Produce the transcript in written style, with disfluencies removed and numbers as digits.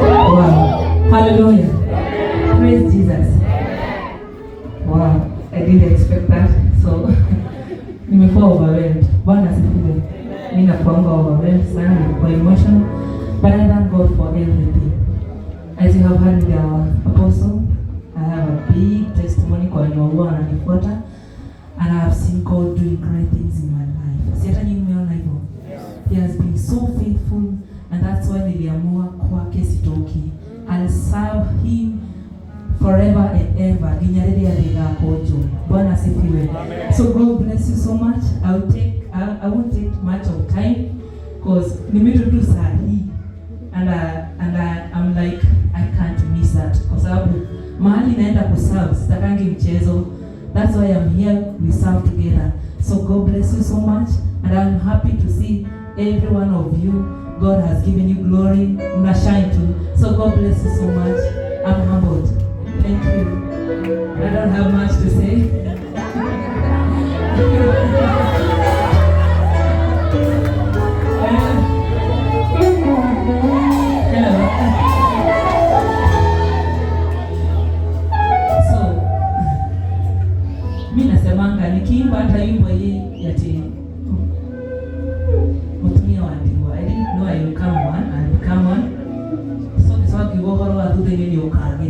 Wow. Hallelujah. Praise Jesus. Wow. I didn't expect that. So nimekuwa overwhelmed. Bwana asifiwe. Mimi nakuanga overwhelmed sana, nimekuwa emotional. But I thank God for everything. As you have heard with our apostle, I have a big testimony kwa wenye walikuwa wananifuata, and I have seen God doing great things in my life. Si hata nyinyi mmeona hivyo? He has been so faithful, and that's why niliamua kwake sitoki. I'll serve him forever and ever. Ginyarede ya dega kojo. Bwana asifiwe. So God bless you so much. I won't take much of time because nimetoka saa hii, and I'm like I can't miss that kwa sababu mahali naenda kuserve sitakangi mchezo. That's why I'm here, we serve together. So God bless you so much, and I'm happy to see every one of you. God has given you glory, mna shine too. So God bless you so much. I'm humbled. Thank you. I don't have much to say. Nikiimba hata wimbo hii yati mutumia wandiwa. I didn't know I will come one. So this one kibohoro wa dude ni ukage.